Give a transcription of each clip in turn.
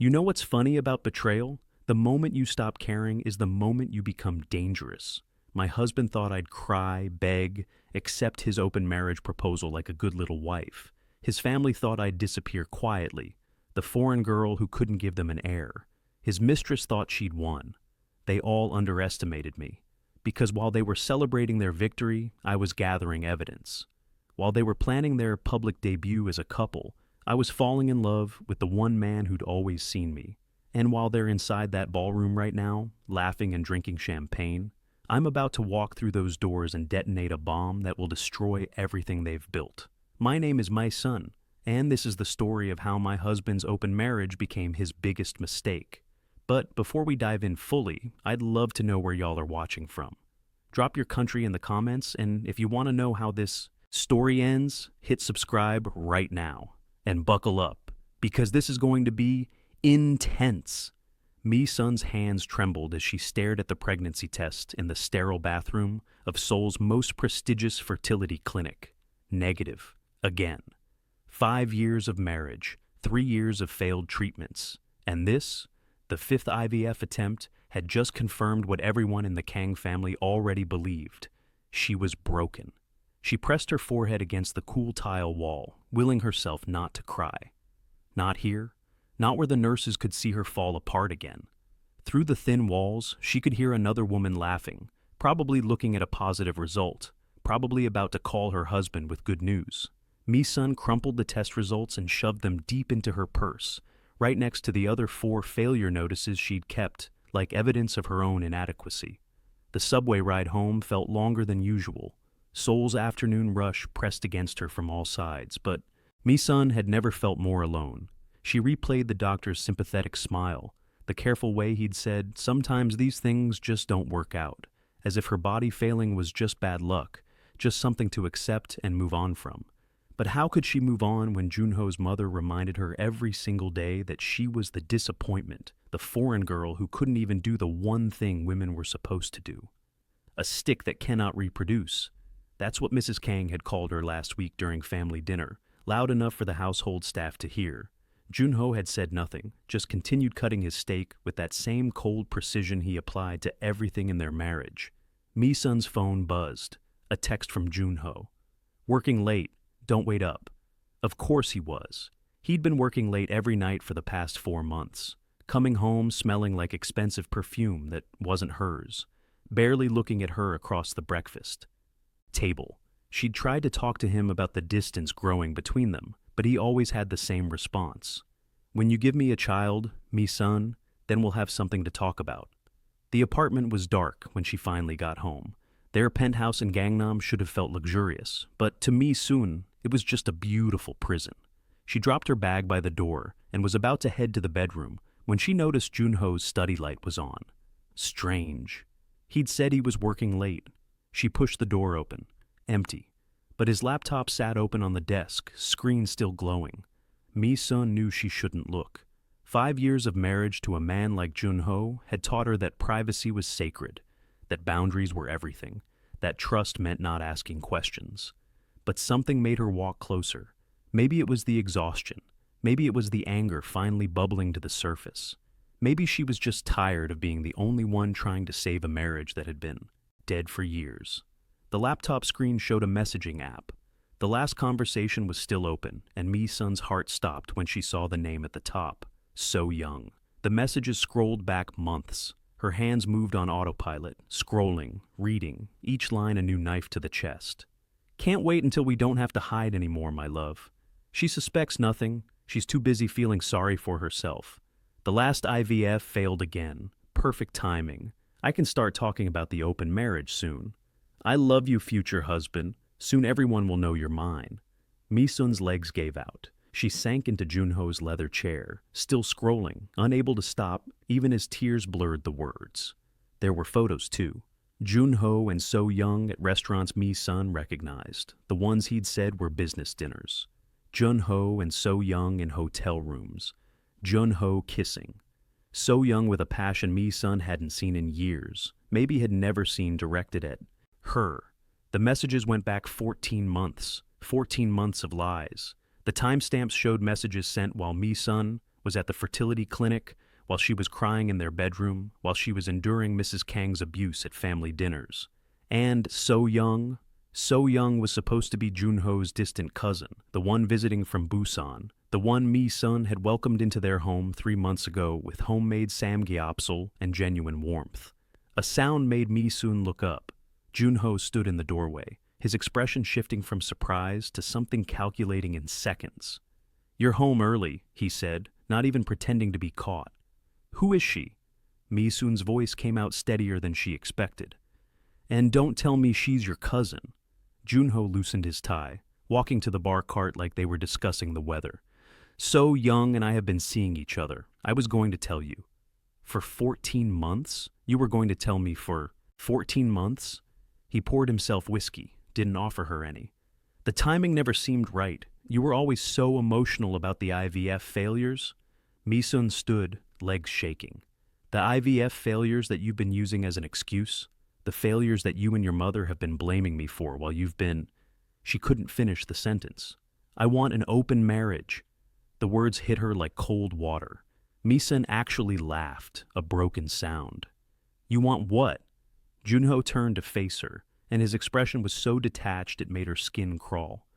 You know what's funny about betrayal? The moment you stop caring is the moment you become dangerous. My husband thought I'd cry, beg, accept his open marriage proposal like a good little wife. His family thought I'd disappear quietly, the foreign girl who couldn't give them an heir. His mistress thought she'd won. They all underestimated me, because while they were celebrating their victory, I was gathering evidence. While they were planning their public debut as a couple, I was falling in love with the one man who'd always seen me. And while they're inside that ballroom right now, laughing and drinking champagne, I'm about to walk through those doors and detonate a bomb that will destroy everything they've built. My name is my son, and this is the story of how my husband's open marriage became his biggest mistake. But before we dive in fully, I'd love to know where y'all are watching from. Drop your country in the comments, and if you want to know how this story ends, hit subscribe right now. And buckle up, because this is going to be intense. Mi-sun's hands trembled as she stared at the pregnancy test in the sterile bathroom of Seoul's most prestigious fertility clinic. Negative. Again. 5 years of marriage, 3 years of failed treatments. And this, the 5th IVF attempt, had just confirmed what everyone in the Kang family already believed. She was broken. She pressed her forehead against the cool tile wall, willing herself not to cry. Not here. Not where the nurses could see her fall apart again. Through the thin walls, she could hear another woman laughing, probably looking at a positive result, probably about to call her husband with good news. Mi-sun crumpled the test results and shoved them deep into her purse, right next to the other 4 failure notices she'd kept, like evidence of her own inadequacy. The subway ride home felt longer than usual. Seoul's afternoon rush pressed against her from all sides, but Mi-sun had never felt more alone. She replayed the doctor's sympathetic smile, the careful way he'd said, "Sometimes these things just don't work out," as if her body failing was just bad luck, just something to accept and move on from. But how could she move on when Jun-ho's mother reminded her every single day that she was the disappointment, the foreign girl who couldn't even do the one thing women were supposed to do? A stick that cannot reproduce. That's what Mrs. Kang had called her last week during family dinner, loud enough for the household staff to hear. Jun-ho had said nothing, just continued cutting his steak with that same cold precision he applied to everything in their marriage. Mi-sun's phone buzzed. A text from Jun-ho. "Working late. Don't wait up." Of course he was. He'd been working late every night for the past 4 months, coming home smelling like expensive perfume that wasn't hers, barely looking at her across the breakfast table. She'd tried to talk to him about the distance growing between them, but he always had the same response. "When you give me a child, Mi-sun, then we'll have something to talk about." The apartment was dark when she finally got home. Their penthouse in Gangnam should have felt luxurious, but to Mi-sun, it was just a beautiful prison. She dropped her bag by the door and was about to head to the bedroom when she noticed Jun-ho's study light was on. Strange. He'd said he was working late. She pushed the door open. Empty. But his laptop sat open on the desk, screen still glowing. Mi-sun knew she shouldn't look. 5 years of marriage to a man like Jun-ho had taught her that privacy was sacred, that boundaries were everything, that trust meant not asking questions. But something made her walk closer. Maybe it was the exhaustion. Maybe it was the anger finally bubbling to the surface. Maybe she was just tired of being the only one trying to save a marriage that had been dead for years. The laptop screen showed a messaging app. The last conversation was still open, and Mi-sun's heart stopped when she saw the name at the top. So young. The messages scrolled back months. Her hands moved on autopilot, scrolling, reading, each line a new knife to the chest. "Can't wait until we don't have to hide anymore, my love." She suspects nothing. She's too busy feeling sorry for herself. The last IVF failed again. Perfect timing. I can start talking about the open marriage soon. "I love you, future husband. Soon everyone will know you're mine." Mi-sun's legs gave out. She sank into Jun-ho's leather chair, still scrolling, unable to stop even as tears blurred the words. There were photos too. Jun-ho and So Young at restaurants Mi-sun recognized, the ones he'd said were business dinners. Jun-ho and So Young in hotel rooms. Jun-ho kissing. So Young with a passion Mi-sun hadn't seen in years, maybe had never seen directed at her. The messages went back 14 months, 14 months of lies. The timestamps showed messages sent while Mi-sun was at the fertility clinic, while she was crying in their bedroom, while she was enduring Mrs. Kang's abuse at family dinners. And So Young was supposed to be Jun-ho's distant cousin, the one visiting from Busan, the one Mi-sun had welcomed into their home 3 months ago with homemade samgyeopsal and genuine warmth. A sound made Mi-sun look up. Jun-ho stood in the doorway, his expression shifting from surprise to something calculating in seconds. "You're home early," he said, not even pretending to be caught. "Who is she?" Mi-sun's voice came out steadier than she expected. "And don't tell me she's your cousin." Jun-ho loosened his tie, walking to the bar cart like they were discussing the weather. "So Young and I have been seeing each other. I was going to tell you." "For 14 months? You were going to tell me for 14 months?" He poured himself whiskey, didn't offer her any. "The timing never seemed right. You were always so emotional about the IVF failures." Mi-sun stood, legs shaking. "The IVF failures that you've been using as an excuse? The failures that you and your mother have been blaming me for while you've been—" She couldn't finish the sentence. "I want an open marriage." The words hit her like cold water. Mi-sun actually laughed, a broken sound. "You want what?" Jun-ho turned to face her, and his expression was so detached it made her skin crawl.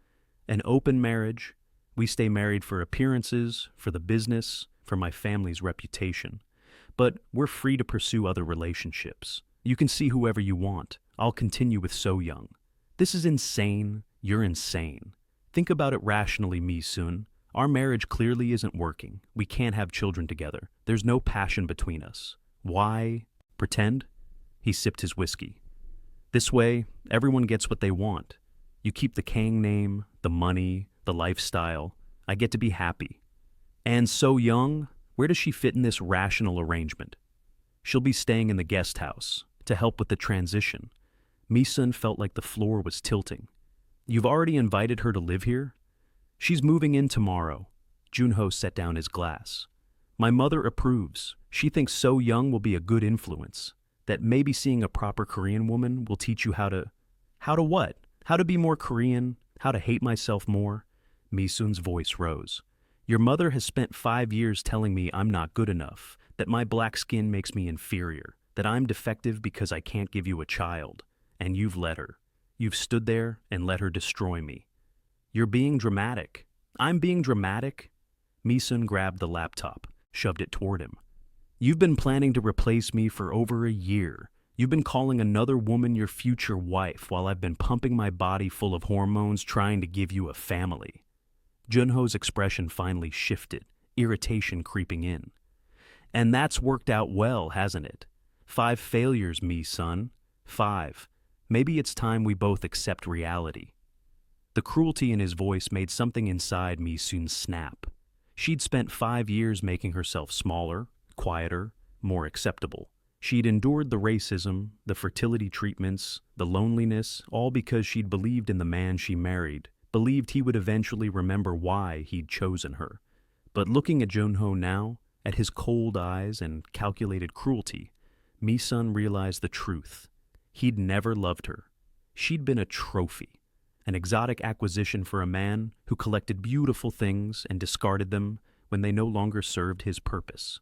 "An open marriage. We stay married for appearances, for the business, for my family's reputation. But we're free to pursue other relationships. You can see whoever you want. I'll continue with So Young." "This is insane. You're insane. Think about it rationally, Mi-sun. Our marriage clearly isn't working. We can't have children together. There's no passion between us. Why pretend?" He sipped his whiskey. "This way, everyone gets what they want. You keep the Kang name, the money, the lifestyle. I get to be happy. And So Young, where does she fit in this rational arrangement?" "She'll be staying in the guest house to help with the transition." Mi-sun felt like the floor was tilting. "You've already invited her to live here?" "She's moving in tomorrow." Jun-ho set down his glass. "My mother approves. She thinks So Young will be a good influence. That maybe seeing a proper Korean woman will teach you how to—" "How to what? How to be more Korean? How to hate myself more?" Mi-sun's voice rose. "Your mother has spent 5 years telling me I'm not good enough, that my black skin makes me inferior, that I'm defective because I can't give you a child. And you've let her. You've stood there and let her destroy me." "You're being dramatic." "I'm being dramatic?" Mi-sun grabbed the laptop, shoved it toward him. "You've been planning to replace me for over a year. You've been calling another woman your future wife while I've been pumping my body full of hormones trying to give you a family." Jun-ho's expression finally shifted, irritation creeping in. "And that's worked out well, hasn't it? 5 failures, Mi-sun. 5. Maybe it's time we both accept reality." The cruelty in his voice made something inside Mi-sun snap. She'd spent 5 years making herself smaller, quieter, more acceptable. She'd endured the racism, the fertility treatments, the loneliness, all because she'd believed in the man she married, believed he would eventually remember why he'd chosen her. But looking at Jun-ho now, at his cold eyes and calculated cruelty, Mi-sun realized the truth. He'd never loved her. She'd been a trophy, an exotic acquisition for a man who collected beautiful things and discarded them when they no longer served his purpose.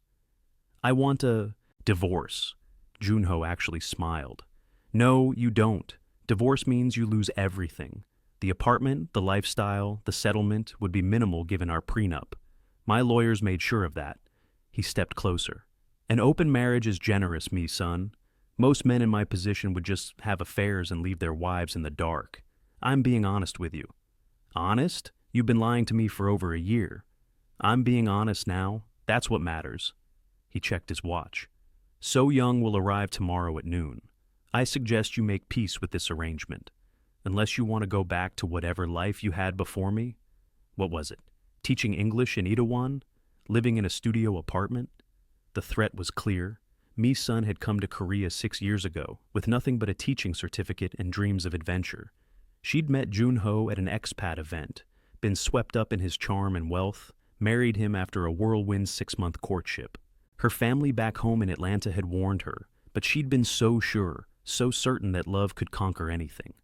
"I want a divorce." Jun-ho actually smiled. "No, you don't. Divorce means you lose everything. The apartment, the lifestyle, the settlement would be minimal given our prenup. My lawyers made sure of that." He stepped closer. "An open marriage is generous, Mi-sun. Most men in my position would just have affairs and leave their wives in the dark. I'm being honest with you." "Honest? You've been lying to me for over a year." "I'm being honest now. That's what matters." He checked his watch. "So Young will arrive tomorrow at noon. I suggest you make peace with this arrangement. Unless you want to go back to whatever life you had before me. What was it? Teaching English in Itaewon? Living in a studio apartment?" The threat was clear. Mi-sun had come to Korea 6 years ago with nothing but a teaching certificate and dreams of adventure. She'd met Jun-ho at an expat event, been swept up in his charm and wealth, married him after a whirlwind 6-month courtship. Her family back home in Atlanta had warned her, but she'd been so sure, so certain that love could conquer anything.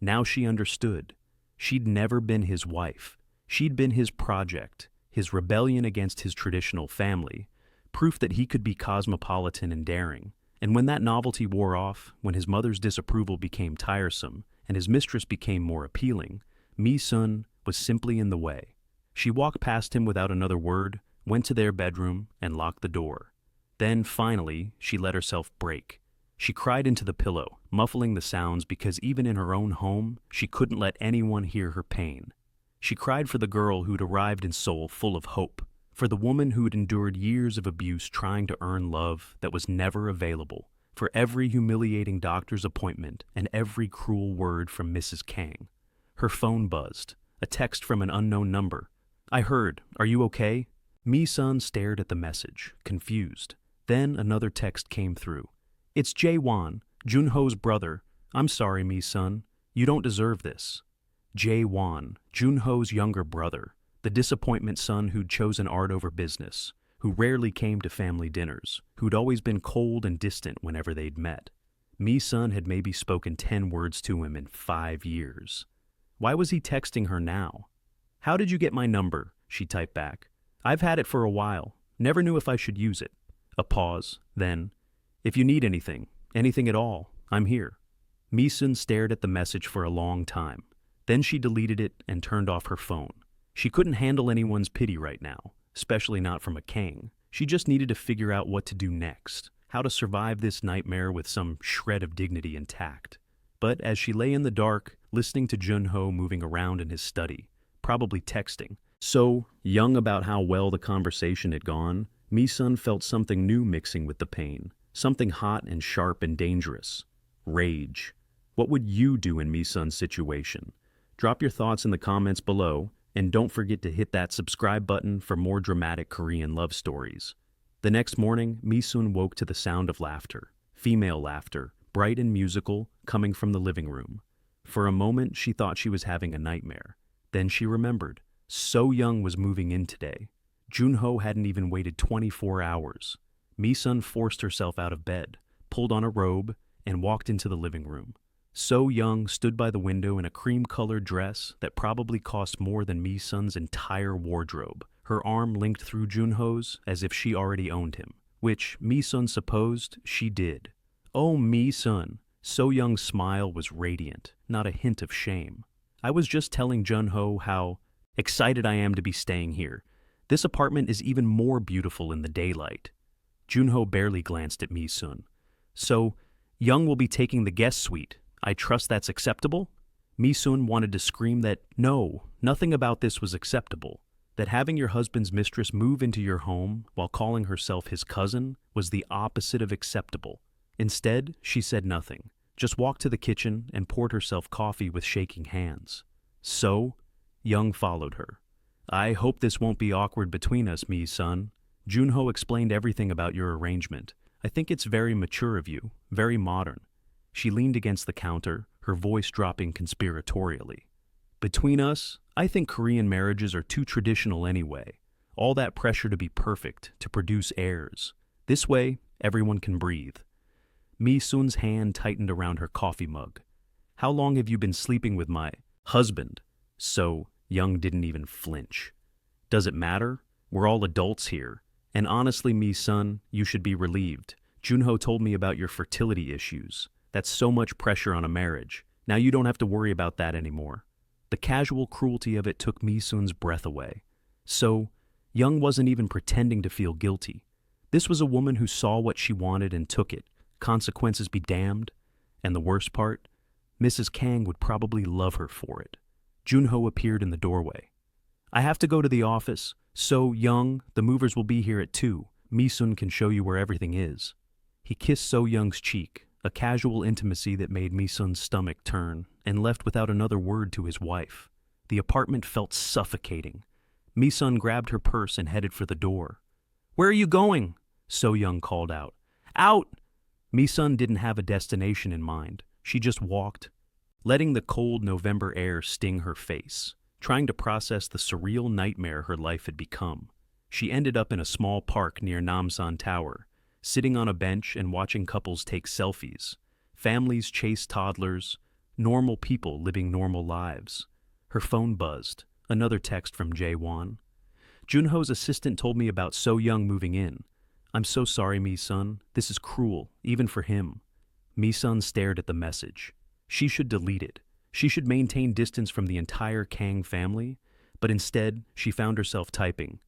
Now she understood. She'd never been his wife. She'd been his project, his rebellion against his traditional family, proof that he could be cosmopolitan and daring. And when that novelty wore off, when his mother's disapproval became tiresome and his mistress became more appealing, Mi-sun was simply in the way. She walked past him without another word, went to their bedroom, and locked the door. Then, finally, she let herself break. She cried into the pillow, muffling the sounds because even in her own home, she couldn't let anyone hear her pain. She cried for the girl who'd arrived in Seoul full of hope, for the woman who'd endured years of abuse trying to earn love that was never available, for every humiliating doctor's appointment and every cruel word from Mrs. Kang. Her phone buzzed, a text from an unknown number. "I heard. Are you okay?" Mi-sun stared at the message, confused. Then another text came through. "It's Jae-won, Jun-ho's brother. I'm sorry, Mi-sun. You don't deserve this." Jae-won, Jun-ho's younger brother, the disappointment son who'd chosen art over business, who rarely came to family dinners, who'd always been cold and distant whenever they'd met. Mi-sun had maybe spoken 10 words to him in 5 years. Why was he texting her now? "How did you get my number?" she typed back. "I've had it for a while. Never knew if I should use it." A pause, then, "If you need anything at all, I'm here." Mi-sun stared at the message for a long time. Then she deleted it and turned off her phone. She couldn't handle anyone's pity right now, especially not from a Kang. She just needed to figure out what to do next, how to survive this nightmare with some shred of dignity intact. But as she lay in the dark, listening to Jun-ho moving around in his study, probably texting, so young about how well the conversation had gone, Mi-sun felt something new mixing with the pain, something hot and sharp and dangerous. Rage. What would you do in Mi-sun's situation? Drop your thoughts in the comments below, and don't forget to hit that subscribe button for more dramatic Korean love stories. The next morning, Mi-sun woke to the sound of laughter, female laughter, bright and musical, coming from the living room. For a moment, she thought she was having a nightmare. Then she remembered. So Young was moving in today. Jun-ho hadn't even waited 24 hours. Mi-sun forced herself out of bed, pulled on a robe, and walked into the living room. So Young stood by the window in a cream-colored dress that probably cost more than Mi-sun's entire wardrobe, her arm linked through Jun-ho's as if she already owned him, which Mi-sun supposed she did. "Oh, Mi-sun." So Young's smile was radiant, not a hint of shame. "I was just telling Jun-ho how excited I am to be staying here. This apartment is even more beautiful in the daylight." Jun-ho barely glanced at Mi-sun. "So, Young will be taking the guest suite. I trust that's acceptable?" Mi-sun wanted to scream that no, nothing about this was acceptable, that having your husband's mistress move into your home while calling herself his cousin was the opposite of acceptable. Instead, she said nothing, just walked to the kitchen and poured herself coffee with shaking hands. So, Young followed her. "I hope this won't be awkward between us, Mi-sun. Jun-ho explained everything about your arrangement. I think it's very mature of you, very modern." She leaned against the counter, her voice dropping conspiratorially. "Between us, I think Korean marriages are too traditional anyway. All that pressure to be perfect, to produce heirs. This way, everyone can breathe." Mi-sun's hand tightened around her coffee mug. "How long have you been sleeping with my husband?" So Young didn't even flinch. "Does it matter? We're all adults here. And honestly, Mi-sun, you should be relieved. Jun-ho told me about your fertility issues. That's so much pressure on a marriage. Now you don't have to worry about that anymore." The casual cruelty of it took Mi-sun's breath away. So Young wasn't even pretending to feel guilty. This was a woman who saw what she wanted and took it. Consequences be damned. And the worst part, Mrs. Kang would probably love her for it. Jun-ho appeared in the doorway. "I have to go to the office. So, Young, the movers will be here at 2. Mi-sun can show you where everything is." He kissed So Young's cheek, a casual intimacy that made Mi-sun's stomach turn, and left without another word to his wife. The apartment felt suffocating. Mi-sun grabbed her purse and headed for the door. "Where are you going?" So Young called out. "Out!" Mi-sun didn't have a destination in mind. She just walked, letting the cold November air sting her face, trying to process the surreal nightmare her life had become. She ended up in a small park near Namsan Tower, sitting on a bench and watching couples take selfies. Families chase toddlers, normal people living normal lives. Her phone buzzed, another text from Jae-won. Jun-ho's assistant told me about So Young moving in. I'm so sorry, Mi-sun. This is cruel, even for him. Mi-sun stared at the message. She should delete it. She should maintain distance from the entire Kang family. But instead, she found herself typing,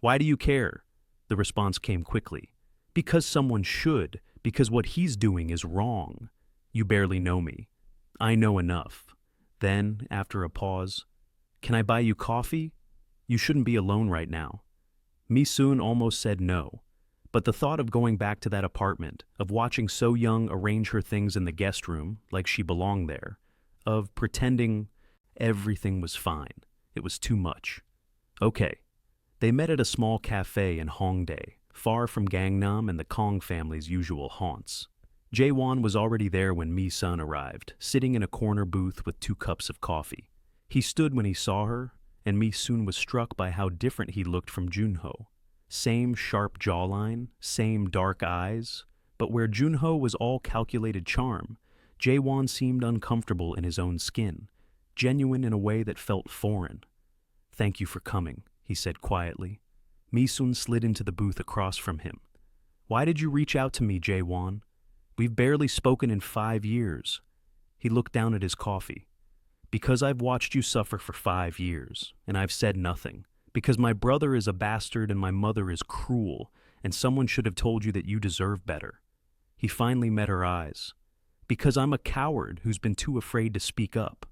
"Why do you care?" The response came quickly. "Because someone should, because what he's doing is wrong. You barely know me. I know enough." Then, after a pause, "Can I buy you coffee? You shouldn't be alone right now." Mi-sun almost said no. But the thought of going back to that apartment, of watching So Young arrange her things in the guest room like she belonged there, of pretending everything was fine, it was too much. Okay. They met at a small cafe in Hongdae, far from Gangnam and the Kong family's usual haunts. Jae-won was already there when Mi-sun arrived, sitting in a corner booth with 2 cups of coffee. He stood when he saw her, and Mi-sun was struck by how different he looked from Jun-ho. Same sharp jawline, same dark eyes, but where Jun-ho was all calculated charm, Jae-won seemed uncomfortable in his own skin, genuine in a way that felt foreign. "Thank you for coming," he said quietly. Mi-sun slid into the booth across from him. "Why did you reach out to me, Jae-won? We've barely spoken in 5 years." He looked down at his coffee. "Because I've watched you suffer for 5 years, and I've said nothing. Because my brother is a bastard and my mother is cruel, and someone should have told you that you deserve better." He finally met her eyes. "Because I'm a coward who's been too afraid to speak up."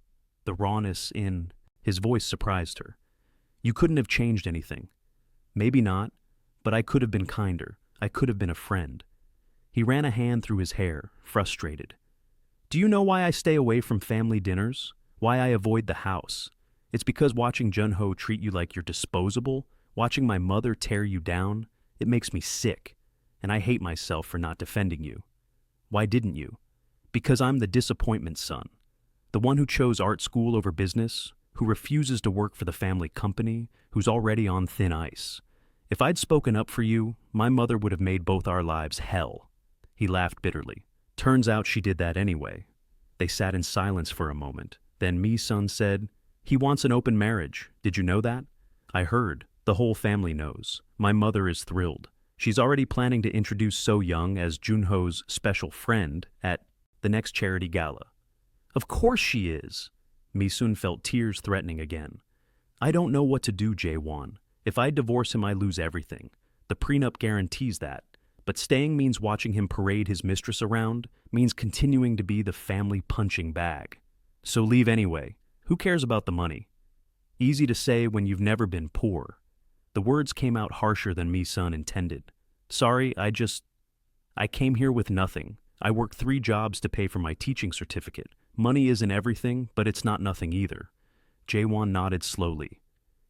The rawness in his voice surprised her. "You couldn't have changed anything." "Maybe not, but I could have been kinder. I could have been a friend." He ran a hand through his hair, frustrated. "Do you know why I stay away from family dinners? Why I avoid the house? It's because watching Jun-ho treat you like you're disposable, watching my mother tear you down, it makes me sick, and I hate myself for not defending you." "Why didn't you?" "Because I'm the disappointment son. The one who chose art school over business, who refuses to work for the family company, who's already on thin ice. If I'd spoken up for you, my mother would have made both our lives hell." He laughed bitterly. "Turns out she did that anyway." They sat in silence for a moment. Then Mi-sun said, "He wants an open marriage. Did you know that?" "I heard. The whole family knows. My mother is thrilled. She's already planning to introduce So Young as Jun-ho's special friend at the next charity gala." "Of course she is." Mi-sun felt tears threatening again. "I don't know what to do, Jae-won. If I divorce him, I lose everything. The prenup guarantees that. But staying means watching him parade his mistress around, means continuing to be the family punching bag. So leave anyway. Who cares about the money?" Easy to say when you've never been poor. The words came out harsher than Mi-sun intended. "Sorry, I came here with nothing. I worked 3 jobs to pay for my teaching certificate. Money isn't everything, but it's not nothing either." Jae-won nodded slowly.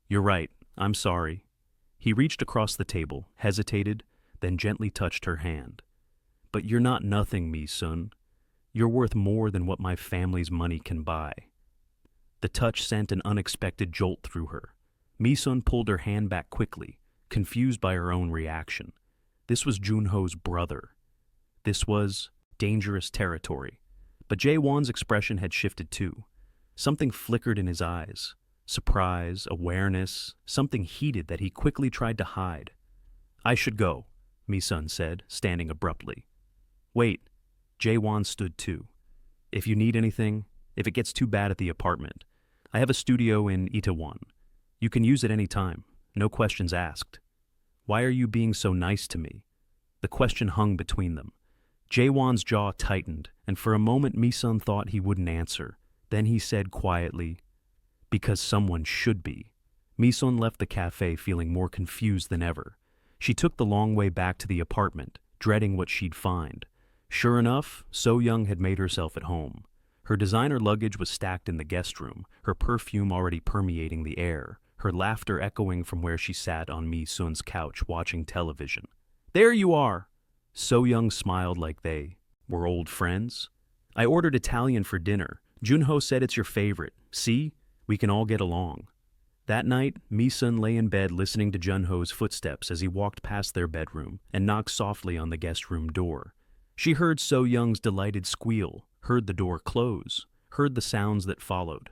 "You're right. I'm sorry." He reached across the table, hesitated, then gently touched her hand. "But you're not nothing, Mi-sun. You're worth more than what my family's money can buy." The touch sent an unexpected jolt through her. Mi-sun pulled her hand back quickly, confused by her own reaction. This was Jun-ho's brother. This was dangerous territory. But Jae-won's expression had shifted too. Something flickered in his eyes. Surprise, awareness, something heated that he quickly tried to hide. "I should go," Mi-sun said, standing abruptly. "Wait." Jae-won stood too. "If you need anything, if it gets too bad at the apartment, I have a studio in Itaewon. You can use it any time, no questions asked." "Why are you being so nice to me?" The question hung between them. Jae-won's jaw tightened, and for a moment Mi-sun thought he wouldn't answer. Then he said quietly, "Because someone should be." Mi-sun left the cafe feeling more confused than ever. She took the long way back to the apartment, dreading what she'd find. Sure enough, So Young had made herself at home. Her designer luggage was stacked in the guest room, her perfume already permeating the air, her laughter echoing from where she sat on Mi-sun's couch watching television. "There you are!" So Young smiled like they were old friends. "I ordered Italian for dinner. Jun-ho said it's your favorite. See? We can all get along." That night, Mi-sun lay in bed listening to Jun-ho's footsteps as he walked past their bedroom and knocked softly on the guest room door. She heard So Young's delighted squeal, heard the door close, heard the sounds that followed.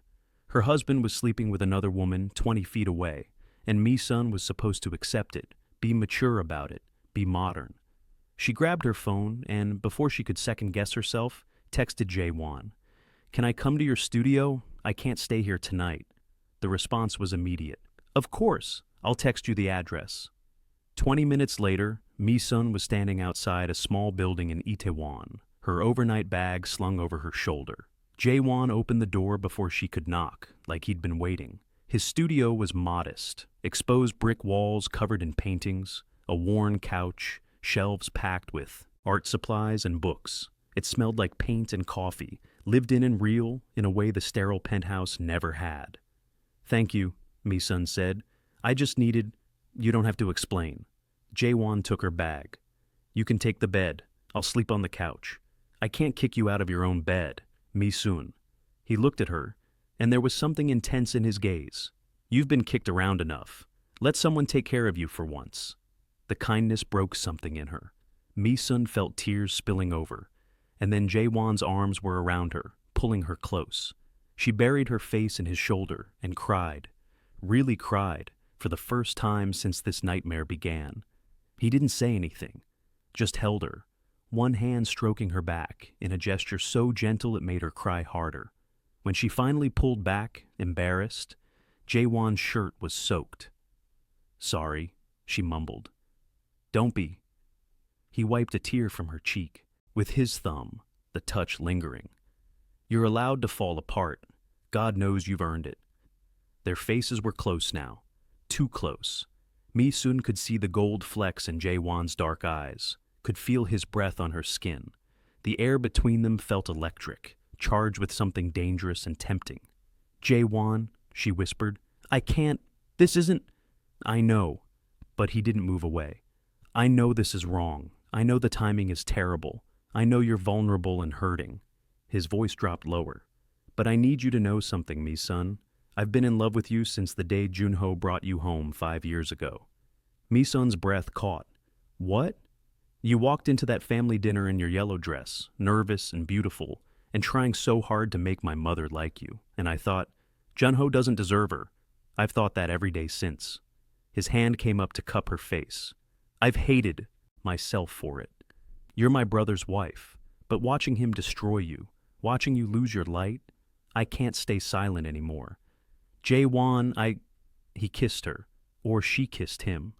Her husband was sleeping with another woman 20 feet away, and Mi-sun was supposed to accept it, be mature about it, be modern. She grabbed her phone and, before she could second-guess herself, texted Jae-won. "Can I come to your studio? I can't stay here tonight." The response was immediate. "Of course, I'll text you the address." 20 minutes later, Mi-sun was standing outside a small building in Itaewon, her overnight bag slung over her shoulder. Jae-won opened the door before she could knock, like he'd been waiting. His studio was modest, exposed brick walls covered in paintings, a worn couch, shelves packed with art supplies and books. It smelled like paint and coffee, lived in and real in a way the sterile penthouse never had. "Thank you," Mi-sun said. "I just needed—" "You don't have to explain." Jae-won took her bag. "You can take the bed. I'll sleep on the couch." "I can't kick you out of your own bed, Mi-sun." He looked at her, and there was something intense in his gaze. "You've been kicked around enough. Let someone take care of you for once." The kindness broke something in her. Mi-sun felt tears spilling over, and then Jae-won's arms were around her, pulling her close. She buried her face in his shoulder and cried, really cried, for the first time since this nightmare began. He didn't say anything, just held her, one hand stroking her back in a gesture so gentle it made her cry harder. When she finally pulled back, embarrassed, Jae-won's shirt was soaked. "Sorry," she mumbled. "Don't be." He wiped a tear from her cheek, with his thumb, the touch lingering. "You're allowed to fall apart. God knows you've earned it." Their faces were close now, too close. Mi-sun could see the gold flecks in Jae-won's dark eyes, could feel his breath on her skin. The air between them felt electric, charged with something dangerous and tempting. "Jae-won," she whispered, "I can't, this isn't—" "I know," but he didn't move away. "I know this is wrong. I know the timing is terrible. I know you're vulnerable and hurting." His voice dropped lower. "But I need you to know something, Mi-sun. I've been in love with you since the day Jun-ho brought you home 5 years ago." Mi-sun's breath caught. "What?" "You walked into that family dinner in your yellow dress, nervous and beautiful, and trying so hard to make my mother like you. And I thought, Jun-ho doesn't deserve her. I've thought that every day since." His hand came up to cup her face. "I've hated myself for it. You're my brother's wife, but watching him destroy you, watching you lose your light, I can't stay silent anymore. Jae-won, He kissed her, or she kissed him.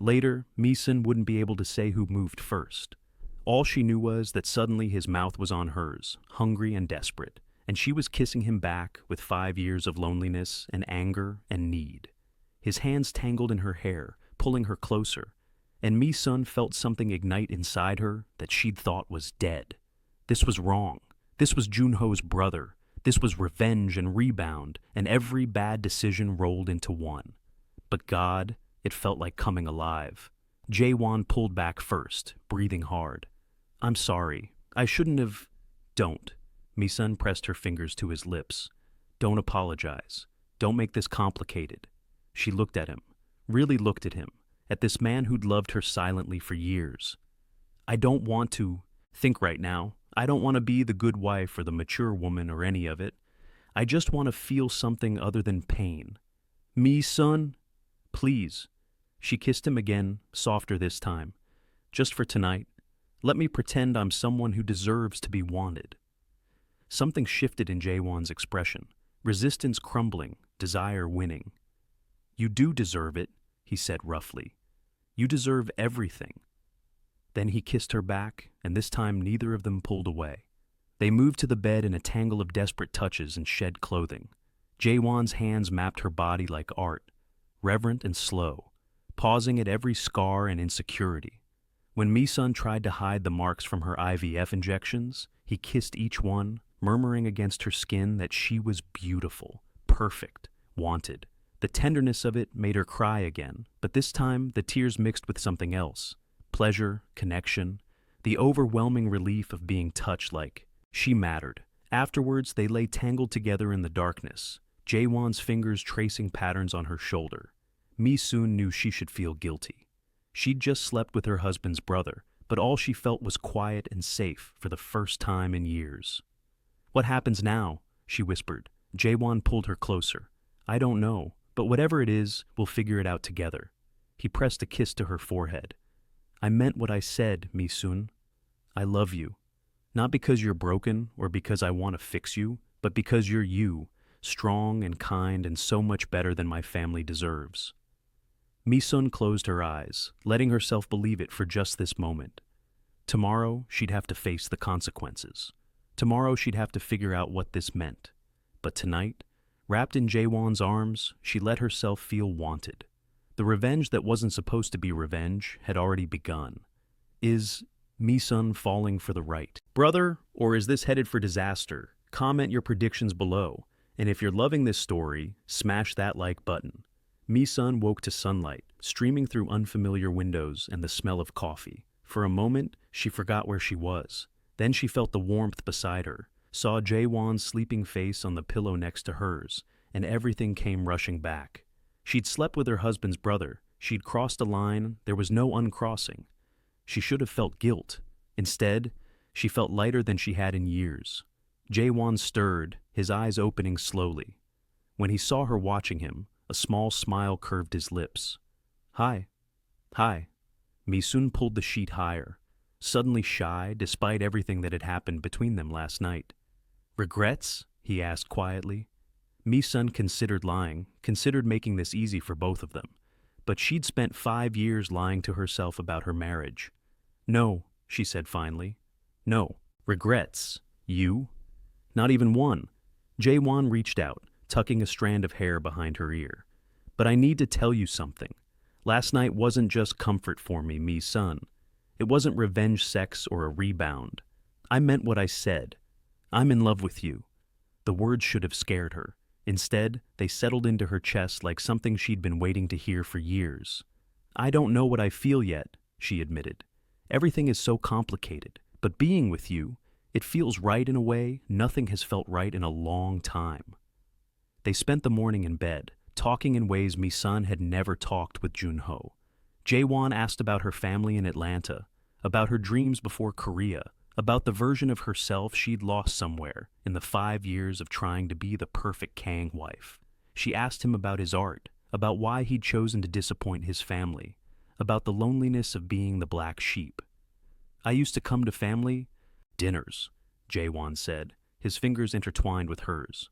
Later, Mi-sun wouldn't be able to say who moved first. All she knew was that suddenly his mouth was on hers, hungry and desperate, and she was kissing him back with 5 years of loneliness and anger and need. His hands tangled in her hair, pulling her closer, and Mi-sun felt something ignite inside her that she'd thought was dead. This was wrong. This was Jun-ho's brother. This was revenge and rebound, and every bad decision rolled into one. But God, it felt like coming alive. Jae-won pulled back first, breathing hard. "I'm sorry. I shouldn't have—" "Don't." Mi-sun pressed her fingers to his lips. "Don't apologize. Don't make this complicated." She looked at him, really looked at him, at this man who'd loved her silently for years. "I don't want to think right now. I don't want to be the good wife or the mature woman or any of it. I just want to feel something other than pain. Mi-sun, please." She kissed him again, softer this time. "Just for tonight. Let me pretend I'm someone who deserves to be wanted." Something shifted in Jae-won's expression, resistance crumbling, desire winning. "You do deserve it," he said roughly. "You deserve everything." Then he kissed her back, and this time neither of them pulled away. They moved to the bed in a tangle of desperate touches and shed clothing. Jae-won's hands mapped her body like art, reverent and slow, pausing at every scar and insecurity. When Mi-sun tried to hide the marks from her IVF injections, he kissed each one, murmuring against her skin that she was beautiful, perfect, wanted. The tenderness of it made her cry again, but this time the tears mixed with something else. Pleasure, connection, the overwhelming relief of being touched like she mattered. Afterwards, they lay tangled together in the darkness, Jae-won's fingers tracing patterns on her shoulder. Mi-sun knew she should feel guilty. She'd just slept with her husband's brother, but all she felt was quiet and safe for the first time in years. "What happens now?" she whispered. Jae-won pulled her closer. "I don't know, But whatever it is, we'll figure it out together. He pressed a kiss to her forehead. I meant what I said, Mi-sun. I love you. Not because you're broken or because I want to fix you, but because you're you, strong and kind and so much better than my family deserves. Mi-sun closed her eyes, letting herself believe it for just this moment. Tomorrow, she'd have to face the consequences. Tomorrow, she'd have to figure out what this meant. But tonight, wrapped in Jae-won's arms, she let herself feel wanted. The revenge that wasn't supposed to be revenge had already begun. Is Mi-sun falling for the right brother, or is this headed for disaster? Comment your predictions below. And if you're loving this story, smash that like button. Mi-sun woke to sunlight, streaming through unfamiliar windows and the smell of coffee. For a moment, she forgot where she was. Then she felt the warmth beside her, saw Jae-won's sleeping face on the pillow next to hers, and everything came rushing back. She'd slept with her husband's brother. She'd crossed a line. There was no uncrossing. She should have felt guilt. Instead, she felt lighter than she had in years. Jae-won stirred, his eyes opening slowly. When he saw her watching him, a small smile curved his lips. Hi. Hi. Mi-sun pulled the sheet higher, suddenly shy despite everything that had happened between them last night. Regrets? He asked quietly. Mi-sun considered lying, considered making this easy for both of them. But she'd spent 5 years lying to herself about her marriage. No, she said finally. No. Regrets? You? Not even one. Jae-won reached out, tucking a strand of hair behind her ear. But I need to tell you something. Last night wasn't just comfort for me, Mi-sun. It wasn't revenge sex or a rebound. I meant what I said. I'm in love with you. The words should have scared her. Instead, they settled into her chest like something she'd been waiting to hear for years. I don't know what I feel yet, she admitted. Everything is so complicated, but being with you, it feels right in a way nothing has felt right in a long time. They spent the morning in bed, talking in ways Mi-sun had never talked with Jun-ho. Jae-won asked about her family in Atlanta, about her dreams before Korea, about the version of herself she'd lost somewhere in the 5 years of trying to be the perfect Kang wife. She asked him about his art, about why he'd chosen to disappoint his family, about the loneliness of being the black sheep. I used to come to family dinners, Jae-won said, his fingers intertwined with hers.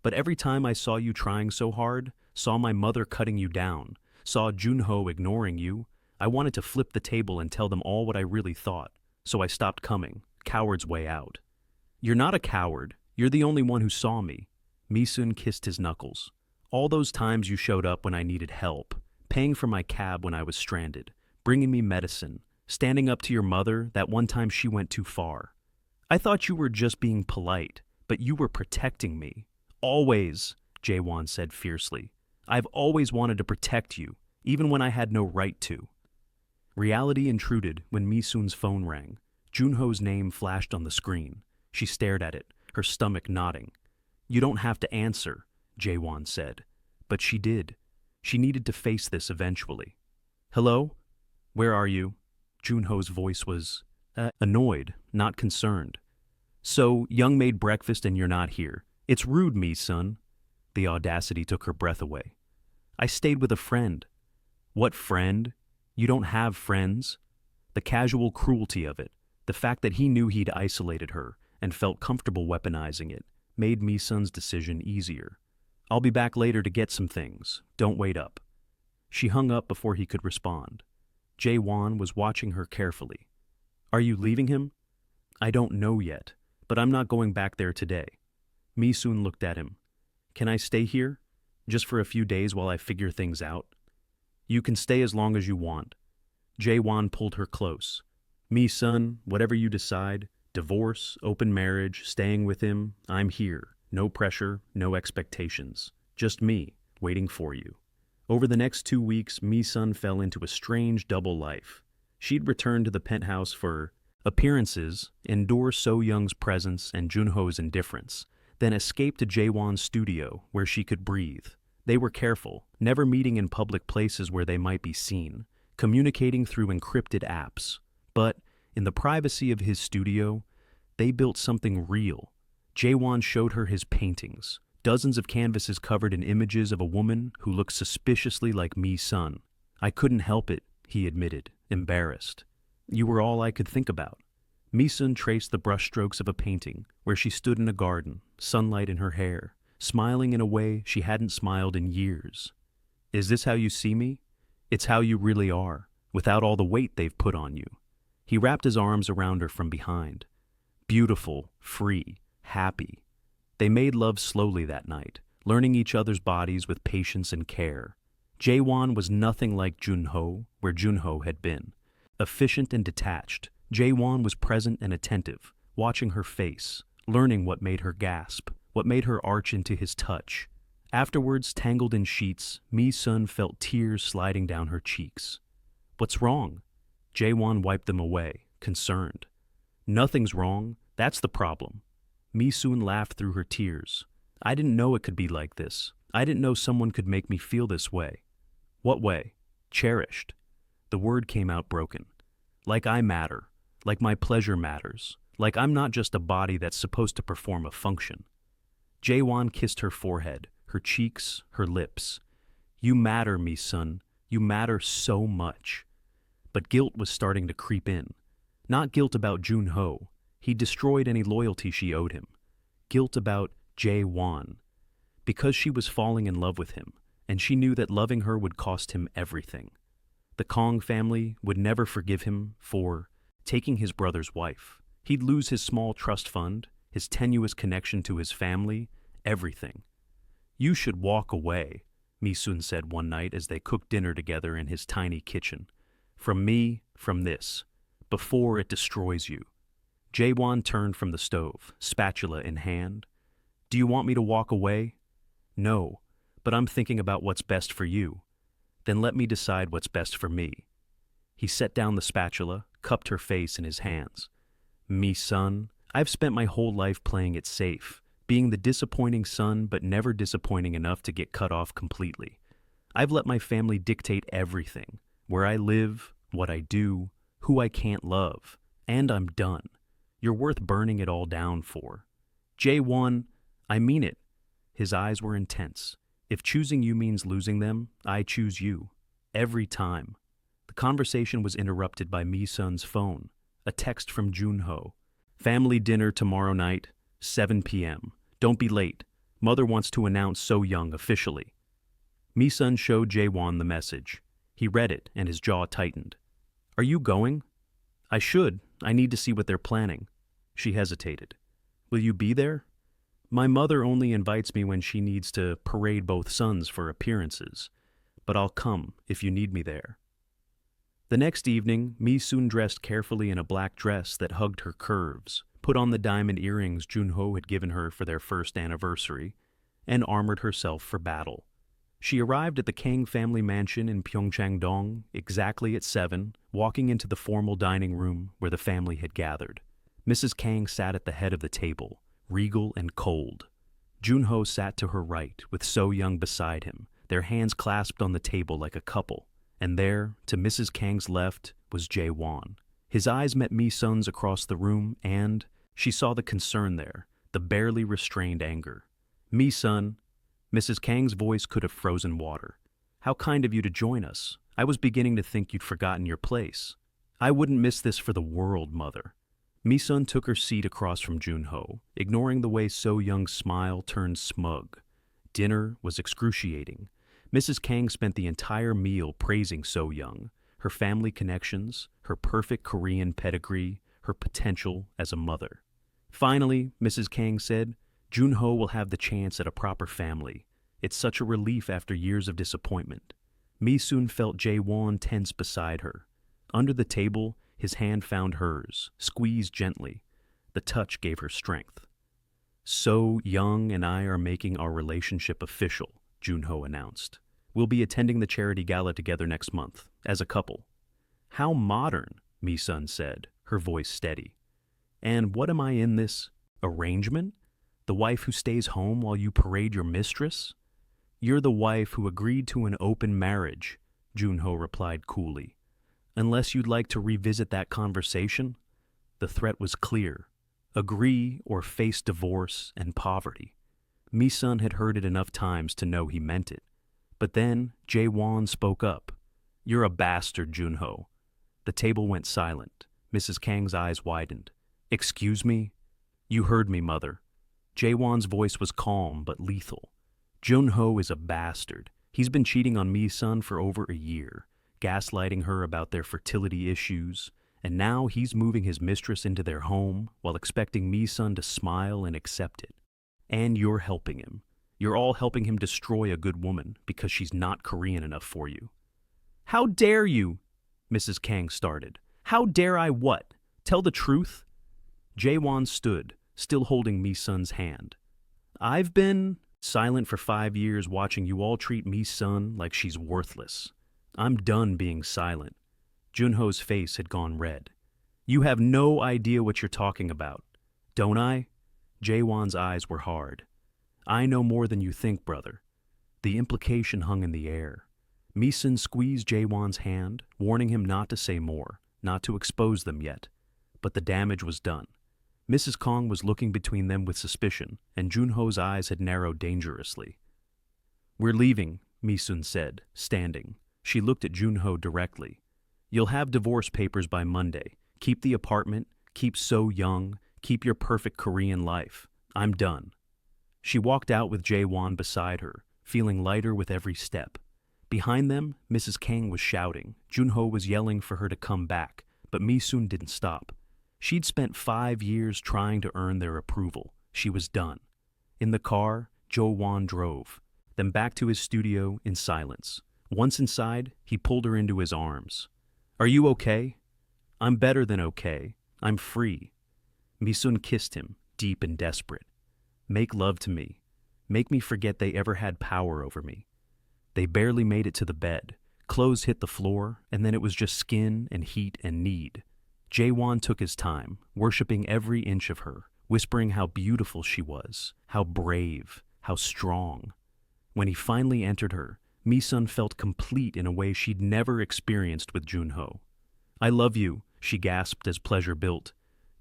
But every time I saw you trying so hard, saw my mother cutting you down, saw Jun-ho ignoring you, I wanted to flip the table and tell them all what I really thought. So I stopped coming, coward's way out. You're not a coward. You're the only one who saw me. Mi-sun kissed his knuckles. All those times you showed up when I needed help, paying for my cab when I was stranded, bringing me medicine, standing up to your mother that one time she went too far. I thought you were just being polite, but you were protecting me. Always, Jae-won said fiercely. I've always wanted to protect you, even when I had no right to. Reality intruded when Mi-sun's phone rang. Jun-ho's name flashed on the screen. She stared at it, her stomach knotting. You don't have to answer, Jae-won said. But she did. She needed to face this eventually. Hello? Where are you? Jun-ho's voice was annoyed, not concerned. So, Young made breakfast and you're not here. It's rude, Mi-sun. The audacity took her breath away. I stayed with a friend. What friend? You don't have friends. The casual cruelty of it, the fact that he knew he'd isolated her and felt comfortable weaponizing it, made Mi-sun's decision easier. I'll be back later to get some things. Don't wait up. She hung up before he could respond. Jae-won was watching her carefully. Are you leaving him? I don't know yet, but I'm not going back there today. Mi-sun looked at him. Can I stay here? Just for a few days while I figure things out? You can stay as long as you want. Jae-won pulled her close. Mi-sun, whatever you decide, divorce, open marriage, staying with him, I'm here. No pressure, no expectations. Just me, waiting for you. Over the next 2 weeks, Mi-sun fell into a strange double life. She'd return to the penthouse for appearances, endure So-young's presence and Jun-ho's indifference, then escape to Jae-won's studio where she could breathe. They were careful, never meeting in public places where they might be seen, communicating through encrypted apps. But, in the privacy of his studio, they built something real. Jae-won showed her his paintings, Dozens of canvases covered in images of a woman who looked suspiciously like Mi-sun. I couldn't help it, he admitted, embarrassed. You were all I could think about. Mi-sun traced the brushstrokes of a painting where she stood in a garden, sunlight in her hair, smiling in a way she hadn't smiled in years. Is this how you see me? It's how you really are, without all the weight they've put on you. He wrapped his arms around her from behind. Beautiful, free, happy. They made love slowly that night, learning each other's bodies with patience and care. Jae-won was nothing like Jun-ho, where Jun-ho had been. Efficient and detached, Jae-won was present and attentive, watching her face, learning what made her gasp, what made her arch into his touch. Afterwards, tangled in sheets, Mi-sun felt tears sliding down her cheeks. What's wrong? Jae-won wiped them away, concerned. Nothing's wrong, that's the problem. Mi-sun laughed through her tears. I didn't know it could be like this. I didn't know someone could make me feel this way. What way? Cherished. The word came out broken. Like I matter. Like my pleasure matters. Like I'm not just a body that's supposed to perform a function. Jae-won kissed her forehead, her cheeks, her lips. You matter, Mi-sun. You matter so much. But guilt was starting to creep in. Not guilt about Jun-ho. He destroyed any loyalty she owed him. Guilt about Jae-won. Because she was falling in love with him, and she knew that loving her would cost him everything. The Kong family would never forgive him for taking his brother's wife. He'd lose his small trust fund, his tenuous connection to his family, everything. You should walk away, Mi-sun said one night as they cooked dinner together in his tiny kitchen. From me, from this, before it destroys you. Jae-won turned from the stove, spatula in hand. Do you want me to walk away? No, but I'm thinking about what's best for you. Then let me decide what's best for me. He set down the spatula, cupped her face in his hands. Mi-sun, I've spent my whole life playing it safe, being the disappointing son but never disappointing enough to get cut off completely. I've let my family dictate everything, where I live, what I do, who I can't love, and I'm done. You're worth burning it all down for. Jae-won, I mean it. His eyes were intense. If choosing you means losing them, I choose you. Every time. The conversation was interrupted by Mi-sun's phone. A text from Jun-ho. Family dinner tomorrow night, 7 p.m. Don't be late. Mother wants to announce So Young officially. Mi-sun showed Jae-won the message. He read it and his jaw tightened. Are you going? I should. I need to see what they're planning. She hesitated. Will you be there? My mother only invites me when she needs to parade both sons for appearances, but I'll come if you need me there. The next evening, Mi-sun dressed carefully in a black dress that hugged her curves, put on the diamond earrings Jun-ho had given her for their first anniversary, and armored herself for battle. She arrived at the Kang family mansion in Pyeongchang-dong exactly at 7, walking into the formal dining room where the family had gathered. Mrs. Kang sat at the head of the table, regal and cold. Jun-ho sat to her right, with So Young beside him, their hands clasped on the table like a couple, and there, to Mrs. Kang's left, was Jae-won. His eyes met Mi-sun's across the room, and she saw the concern there, the barely restrained anger. Mi-sun, Mrs. Kang's voice could have frozen water. How kind of you to join us. I was beginning to think you'd forgotten your place. I wouldn't miss this for the world, Mother. Mi-sun took her seat across from Jun-ho, ignoring the way So Young's smile turned smug. Dinner was excruciating. Mrs. Kang spent the entire meal praising So Young, her family connections, her perfect Korean pedigree, her potential as a mother. Finally, Mrs. Kang said, Jun-ho will have the chance at a proper family. It's such a relief after years of disappointment. Mi-sun felt Jae-won tense beside her. Under the table, his hand found hers, squeezed gently. The touch gave her strength. So Young and I are making our relationship official, Jun-ho announced. We'll be attending the charity gala together next month, as a couple. How modern, Mi-sun said, her voice steady. And what am I in this arrangement? The wife who stays home while you parade your mistress? You're the wife who agreed to an open marriage, Jun-ho replied coolly. Unless you'd like to revisit that conversation? The threat was clear. Agree or face divorce and poverty. Mi-sun had heard it enough times to know he meant it. But then Jae-won spoke up. "You're a bastard, Jun-ho." The table went silent. Mrs. Kang's eyes widened. "Excuse me?" "You heard me, mother." Jae-won's voice was calm but lethal. "Jun-ho is a bastard. He's been cheating on Mi-sun for over a year, gaslighting her about their fertility issues, and now he's moving his mistress into their home while expecting Mi-sun to smile and accept it. And you're helping him. You're all helping him destroy a good woman because she's not Korean enough for you." "How dare you?" Mrs. Kang started. "How dare I what? Tell the truth?" Jae-won stood, still holding Mi-sun's hand. "I've been silent for 5 years watching you all treat Mi-sun like she's worthless. I'm done being silent." Jun-ho's face had gone red. "You have no idea what you're talking about. Don't I?" Jae-won's eyes were hard. "I know more than you think, brother." The implication hung in the air. Mi-sun squeezed Jae-won's hand, warning him not to say more, not to expose them yet. But the damage was done. Mrs. Kang was looking between them with suspicion, and Jun-ho's eyes had narrowed dangerously. "We're leaving," Mi-sun said, standing. She looked at Jun-ho directly. "You'll have divorce papers by Monday. Keep the apartment, keep So Young, keep your perfect Korean life. I'm done." She walked out with Jae-won beside her, feeling lighter with every step. Behind them, Mrs. Kang was shouting. Jun-ho was yelling for her to come back, but Mi-sun didn't stop. She'd spent 5 years trying to earn their approval. She was done. In the car, Jae-won drove, then back to his studio in silence. Once inside, he pulled her into his arms. "Are you okay?" "I'm better than okay. I'm free." Mi-sun kissed him, deep and desperate. "Make love to me. Make me forget they ever had power over me." They barely made it to the bed. Clothes hit the floor, and then it was just skin and heat and need. Jae-won took his time, worshipping every inch of her, whispering how beautiful she was, how brave, how strong. When he finally entered her, Mi-sun felt complete in a way she'd never experienced with Jun-ho. "I love you," she gasped as pleasure built.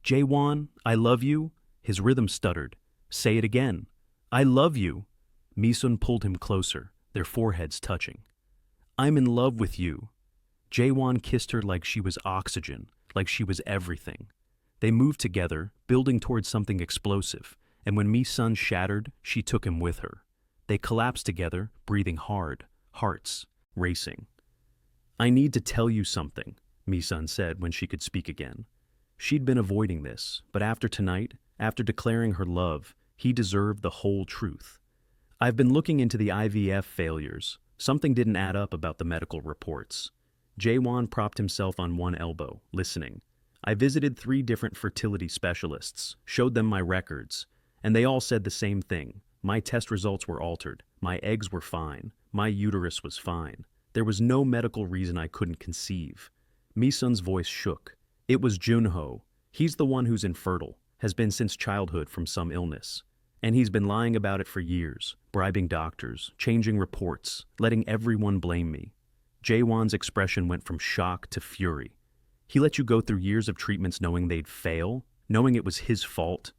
"Jae-won, I love you." His rhythm stuttered. "Say it again." "I love you." Mi-sun pulled him closer, their foreheads touching. "I'm in love with you." Jae-won kissed her like she was oxygen, like she was everything. They moved together, building towards something explosive, and when Mi-sun shattered, she took him with her. They collapsed together, breathing hard, hearts racing. "I need to tell you something," Mi-sun said when she could speak again. She'd been avoiding this, but after tonight, after declaring her love, he deserved the whole truth. "I've been looking into the IVF failures. Something didn't add up about the medical reports." Jae-won propped himself on one elbow, listening. "I visited 3 different fertility specialists, showed them my records, and they all said the same thing. My test results were altered. My eggs were fine. My uterus was fine. There was no medical reason I couldn't conceive." Mi-sun's voice shook. "It was Jun-ho. He's the one who's infertile, has been since childhood from some illness. And he's been lying about it for years, bribing doctors, changing reports, letting everyone blame me." Jae-won's expression went from shock to fury. "He let you go through years of treatments knowing they'd fail, knowing it was his fault.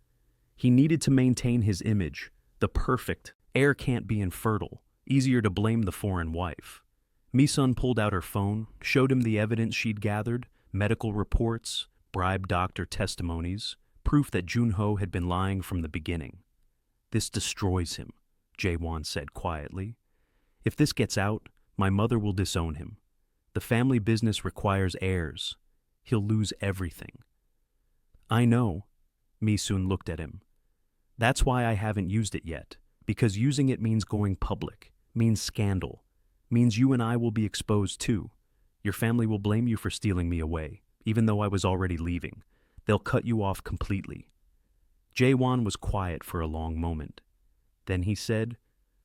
He needed to maintain his image, the perfect, heir can't be infertile, easier to blame the foreign wife." Mi-sun pulled out her phone, showed him the evidence she'd gathered, medical reports, bribed doctor testimonies, proof that Jun-ho had been lying from the beginning. "This destroys him," Jae-won said quietly. "If this gets out, my mother will disown him. The family business requires heirs. He'll lose everything." "I know." Mi-sun looked at him. "That's why I haven't used it yet, because using it means going public, means scandal, means you and I will be exposed too. Your family will blame you for stealing me away, even though I was already leaving. They'll cut you off completely." Jae-won was quiet for a long moment. Then he said,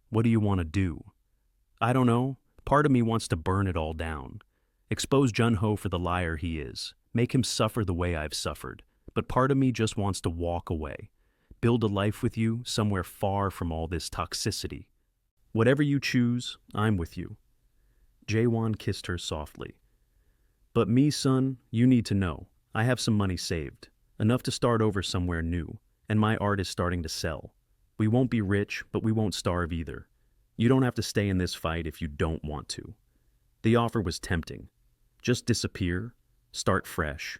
"What do you want to do?" "I don't know. Part of me wants to burn it all down. Expose Jun-ho for the liar he is. Make him suffer the way I've suffered. But part of me just wants to walk away. Build a life with you somewhere far from all this toxicity. Whatever you choose, I'm with you." Jae-won kissed her softly. "But Mi-sun, you need to know. I have some money saved. Enough to start over somewhere new. And my art is starting to sell." We won't be rich, but we won't starve either. You don't have to stay in this fight if you don't want to. The offer was tempting. Just disappear, start fresh,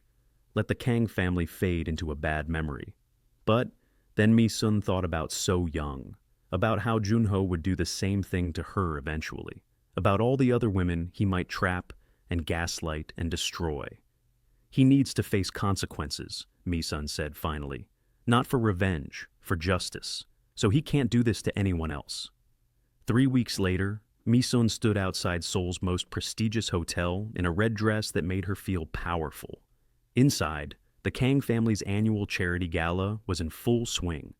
let the Kang family fade into a bad memory. But then Mi-sun thought about So Young, about how Jun-ho would do the same thing to her eventually, about all the other women he might trap and gaslight and destroy. He needs to face consequences, Mi-sun said finally. Not for revenge, for justice. So he can't do this to anyone else. 3 weeks later, Mi-sun stood outside Seoul's most prestigious hotel in a red dress that made her feel powerful. Inside, the Kang family's annual charity gala was in full swing.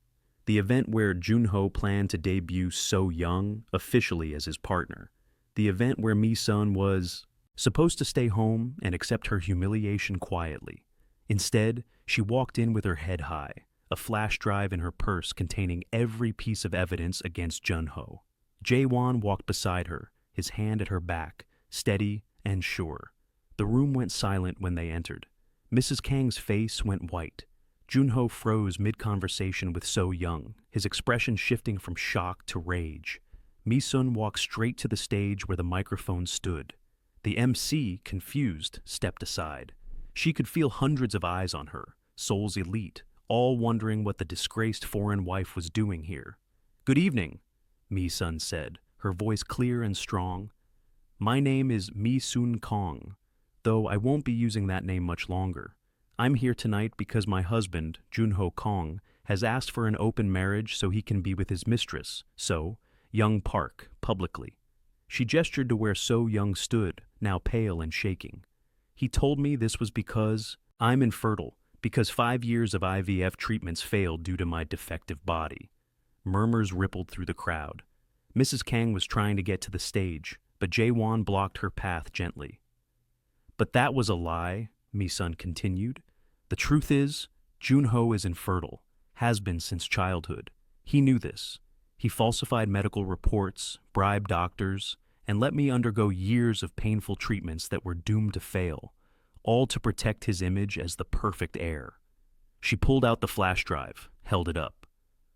The event where Jun-ho planned to debut So Young officially as his partner. The event where Mi-sun was supposed to stay home and accept her humiliation quietly. Instead, she walked in with her head high, a flash drive in her purse containing every piece of evidence against Jun-ho. Jae-won walked beside her, his hand at her back, steady and sure. The room went silent when they entered. Mrs. Kang's face went white. Jun-ho froze mid-conversation with So Young, his expression shifting from shock to rage. Mi-sun walked straight to the stage where the microphone stood. The MC, confused, stepped aside. She could feel hundreds of eyes on her, Seoul's elite, all wondering what the disgraced foreign wife was doing here. "Good evening," Mi-sun said, her voice clear and strong. "My name is Mi-sun Kong, though I won't be using that name much longer. I'm here tonight because my husband, Jun-ho Kong, has asked for an open marriage so he can be with his mistress, So Young Park, publicly." She gestured to where So Young stood, now pale and shaking. "He told me this was because I'm infertile, because 5 years of IVF treatments failed due to my defective body." Murmurs rippled through the crowd. Mrs. Kang was trying to get to the stage, but Jae-won blocked her path gently. "But that was a lie," Mi-sun continued. "The truth is, Jun-ho is infertile, has been since childhood. He knew this. He falsified medical reports, bribed doctors, and let me undergo years of painful treatments that were doomed to fail, all to protect his image as the perfect heir." She pulled out the flash drive, held it up.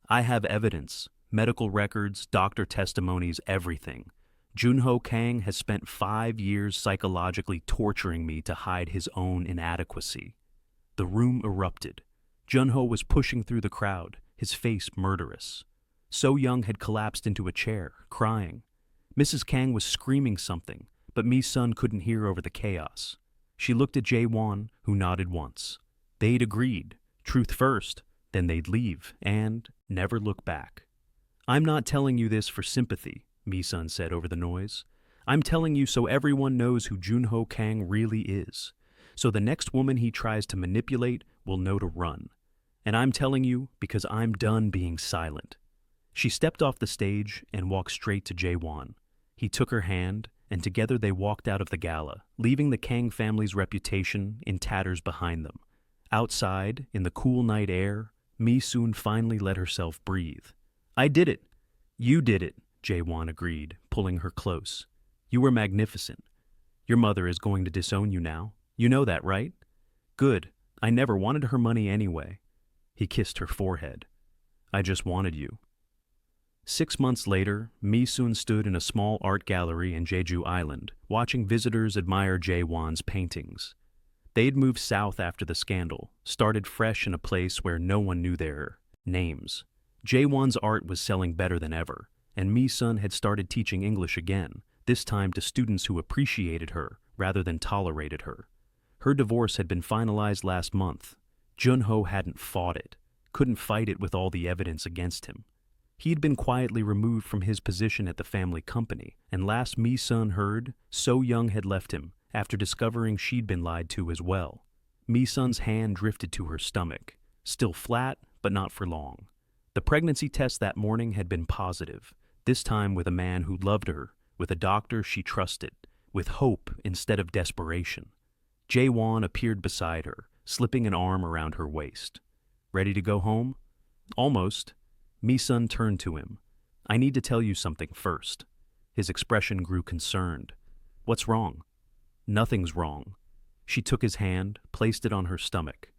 "I have evidence, medical records, doctor testimonies, everything. Jun-ho Kang has spent 5 years psychologically torturing me to hide his own inadequacy." The room erupted. Jun-ho was pushing through the crowd, his face murderous. So Young had collapsed into a chair, crying. Mrs. Kang was screaming something, but Mi-sun couldn't hear over the chaos. She looked at Jae-won, who nodded once. They'd agreed, truth first, then they'd leave, and never look back. "I'm not telling you this for sympathy," Mi-sun said over the noise. "I'm telling you so everyone knows who Jun-ho Kang really is. So the next woman he tries to manipulate will know to run. And I'm telling you because I'm done being silent." She stepped off the stage and walked straight to Jae-won. He took her hand, and together they walked out of the gala, leaving the Kang family's reputation in tatters behind them. Outside, in the cool night air, Mi-sun finally let herself breathe. "I did it." "You did it," Jae-won agreed, pulling her close. "You were magnificent. Your mother is going to disown you now. You know that, right?" "Good. I never wanted her money anyway." He kissed her forehead. "I just wanted you." 6 months later, Mi-sun stood in a small art gallery in Jeju Island, watching visitors admire Jae-won's paintings. They'd moved south after the scandal, started fresh in a place where no one knew their names. Jae-won's art was selling better than ever, and Mi-sun had started teaching English again, this time to students who appreciated her rather than tolerated her. Her divorce had been finalized last month. Jun-ho hadn't fought it, couldn't fight it with all the evidence against him. He'd been quietly removed from his position at the family company, and last Mi-sun heard, So Young had left him after discovering she'd been lied to as well. Mi-sun's hand drifted to her stomach, still flat, but not for long. The pregnancy test that morning had been positive, this time with a man who loved her, with a doctor she trusted, with hope instead of desperation. Jae-won appeared beside her, slipping an arm around her waist. "Ready to go home?" "Almost." Mi-sun turned to him. "I need to tell you something first." His expression grew concerned. "What's wrong?" "Nothing's wrong." She took his hand, placed it on her stomach.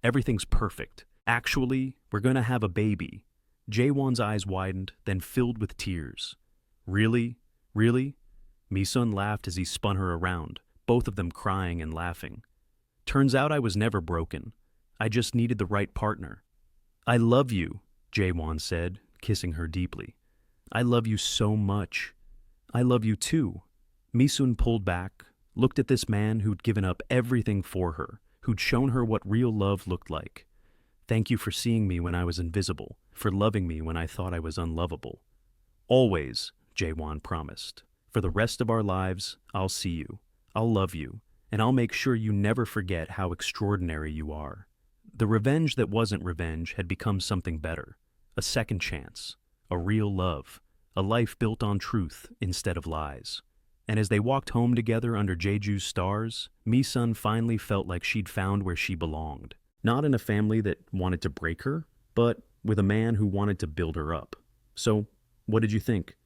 "Everything's perfect. Actually, we're going to have a baby. Jae-won's eyes widened, then filled with tears. Really? Really? Mi-sun laughed as he spun her around, both of them crying and laughing. Turns out I was never broken. I just needed the right partner. I love you, Jae-won said, kissing her deeply. I love you so much. I love you too. Mi-sun pulled back, looked at this man who'd given up everything for her, who'd shown her what real love looked like. Thank you for seeing me when I was invisible, for loving me when I thought I was unlovable. Always, Jae-won promised. For the rest of our lives, I'll see you, I'll love you, and I'll make sure you never forget how extraordinary you are. The revenge that wasn't revenge had become something better. A second chance, a real love, a life built on truth instead of lies. And as they walked home together under Jeju's stars, Mi-sun finally felt like she'd found where she belonged. Not in a family that wanted to break her, but with a man who wanted to build her up. So, what did you think?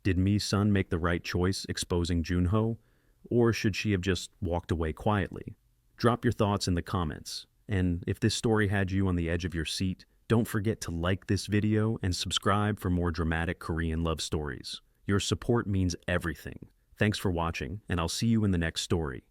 Did Mi-sun make the right choice exposing Jun-ho? Or should she have just walked away quietly? Drop your thoughts in the comments. And if this story had you on the edge of your seat, don't forget to like this video and subscribe for more dramatic Korean love stories. Your support means everything. Thanks for watching, and I'll see you in the next story.